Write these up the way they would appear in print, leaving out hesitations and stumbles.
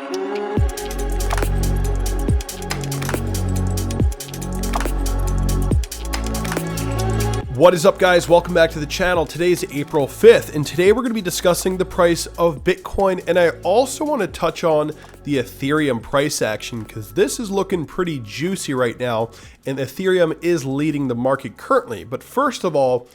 What is up, guys? Welcome back to the channel. Today is April 5th, and today we're going to be discussing the price of Bitcoin, and I also want to touch on the Ethereum price action because this is looking pretty juicy right now, and Ethereum is leading the market currently. But first of all,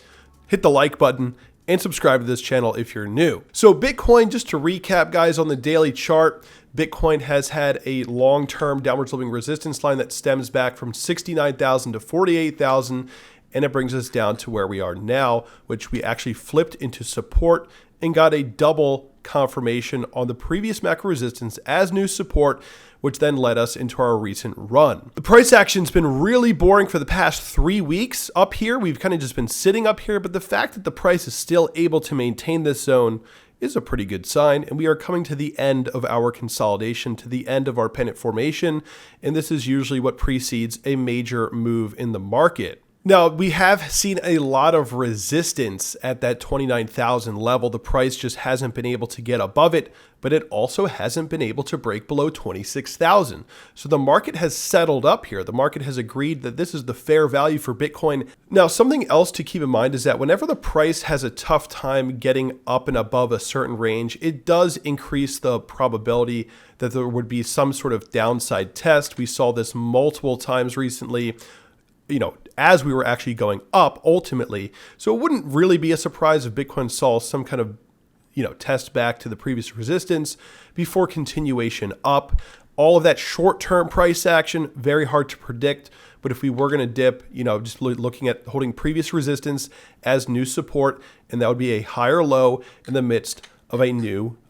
hit the like button and subscribe to this channel if you're new. So Bitcoin, just to recap, guys, on the daily chart, Bitcoin has had a long-term downward sloping resistance line that stems back from 69,000 to 48,000. And it brings us down to where we are now, which we actually flipped into support and got a double confirmation on the previous macro resistance as new support, which then led us into our recent run. The price action's been really boring for the past 3 weeks up here. We've kind of just been sitting up here, but the fact that the price is still able to maintain this zone is a pretty good sign, and we are coming to the end of our consolidation, to the end of our pennant formation, and this is usually what precedes a major move in the market. Now, we have seen a lot of resistance at that 29,000 level. The price just hasn't been able to get above it, but it also hasn't been able to break below 26,000. So the market has settled up here. The market has agreed that this is the fair value for Bitcoin. Now, something else to keep in mind is that whenever the price has a tough time getting up and above a certain range, it does increase the probability that there would be some sort of downside test. We saw this multiple times recently, as we were actually going up ultimately. So it wouldn't really be a surprise if Bitcoin saw some kind of, test back to the previous resistance before continuation up. All of that short-term price action, very hard to predict. But if we were going to dip, just looking at holding previous resistance as new support, and that would be a higher low in the midst of a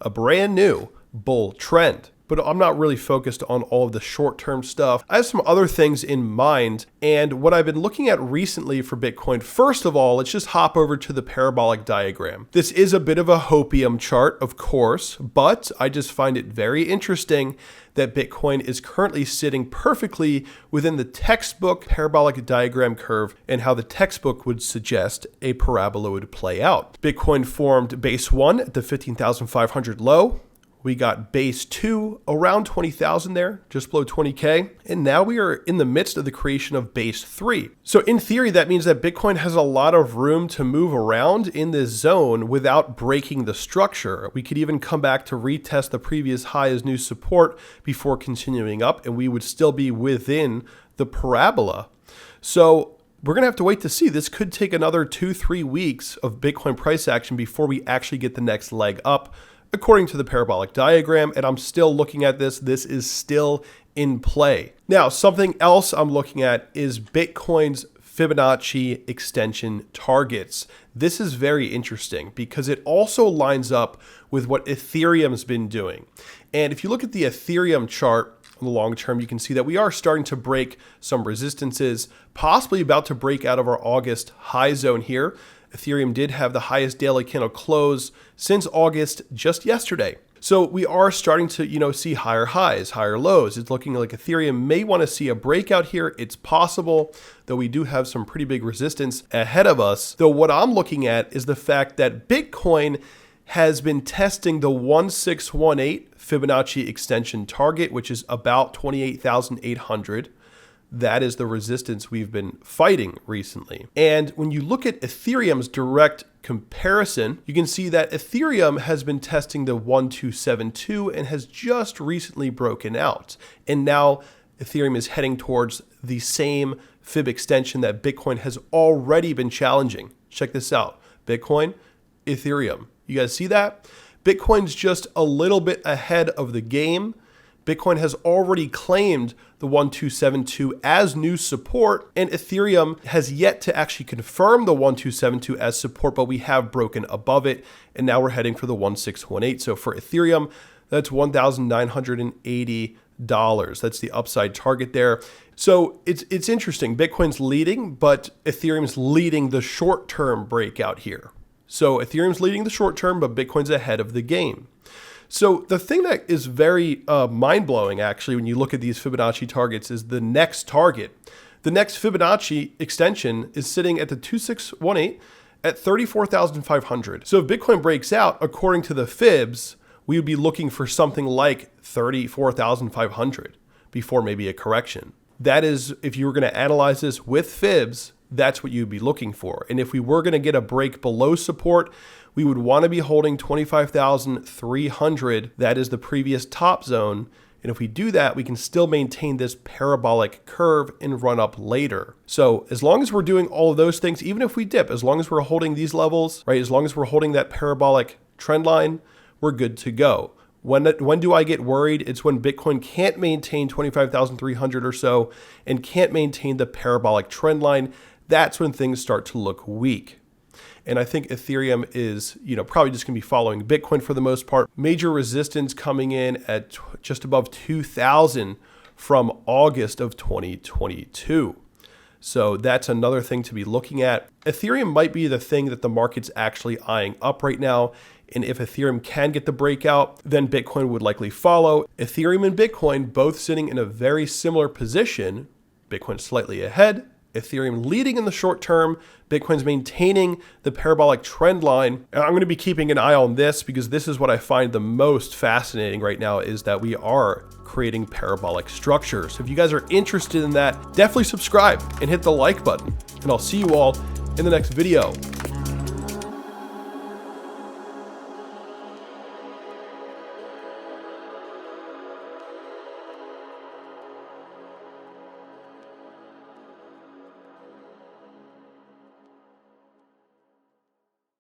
brand new bull trend. But I'm not really focused on all of the short-term stuff. I have some other things in mind, and what I've been looking at recently for Bitcoin, first of all, let's just hop over to the parabolic diagram. This is a bit of a hopium chart, of course, but I just find it very interesting that Bitcoin is currently sitting perfectly within the textbook parabolic diagram curve and how the textbook would suggest a parabola would play out. Bitcoin formed base 1 at the 15,500 low. We got base 2 around 20,000 there, just below 20K. And now we are in the midst of the creation of base 3. So in theory, that means that Bitcoin has a lot of room to move around in this zone without breaking the structure. We could even come back to retest the previous high as new support before continuing up, and we would still be within the parabola. So we're going to have to wait to see. This could take another 2-3 weeks of Bitcoin price action before we actually get the next leg up, according to the parabolic diagram, and I'm still looking at this. This is still in play. Now, something else I'm looking at is Bitcoin's Fibonacci extension targets. This is very interesting because it also lines up with what Ethereum's been doing. And if you look at the Ethereum chart on the long term, you can see that we are starting to break some resistances, possibly about to break out of our August high zone here. Ethereum did have the highest daily candle close since August just yesterday. So we are starting to, see higher highs, higher lows. It's looking like Ethereum may want to see a breakout here. It's possible, though we do have some pretty big resistance ahead of us. Though what I'm looking at is the fact that Bitcoin has been testing the 1618 Fibonacci extension target, which is about 28,800. That is the resistance we've been fighting recently. And when you look at Ethereum's direct comparison, you can see that Ethereum has been testing the 1272 and has just recently broken out. And now Ethereum is heading towards the same fib extension that Bitcoin has already been challenging. Check this out. Bitcoin, Ethereum. You guys see that? Bitcoin's just a little bit ahead of the game. Bitcoin has already claimed the 1272 as new support, and Ethereum has yet to actually confirm the 1272 as support, but we have broken above it, and now we're heading for the 1618. So for Ethereum, that's $1,980. That's the upside target there. So it's interesting. Bitcoin's leading, but Ethereum's leading the short-term breakout here. So Ethereum's leading the short term, but Bitcoin's ahead of the game. So the thing that is very mind-blowing, actually, when you look at these Fibonacci targets is the next target. The next Fibonacci extension is sitting at the 2618 at 34,500. So if Bitcoin breaks out, according to the Fibs, we would be looking for something like 34,500 before maybe a correction. That is, if you were going to analyze this with fibs, that's what you'd be looking for. And if we were going to get a break below support, we would want to be holding 25,300. That is the previous top zone. And if we do that, we can still maintain this parabolic curve and run up later. So as long as we're doing all of those things, even if we dip, as long as we're holding these levels, right? As long as we're holding that parabolic trend line, we're good to go. When do I get worried? It's when Bitcoin can't maintain 25,300 or so and can't maintain the parabolic trend line. That's when things start to look weak. And I think Ethereum is, probably just going to be following Bitcoin for the most part. Major resistance coming in at just above 2,000 from August of 2022. So that's another thing to be looking at. Ethereum might be the thing that the market's actually eyeing up right now. And if Ethereum can get the breakout, then Bitcoin would likely follow. Ethereum and Bitcoin both sitting in a very similar position. Bitcoin slightly ahead, Ethereum leading in the short term, Bitcoin's maintaining the parabolic trend line. And I'm going to be keeping an eye on this because this is what I find the most fascinating right now, is that we are creating parabolic structures. So if you guys are interested in that, definitely subscribe and hit the like button. And I'll see you all in the next video.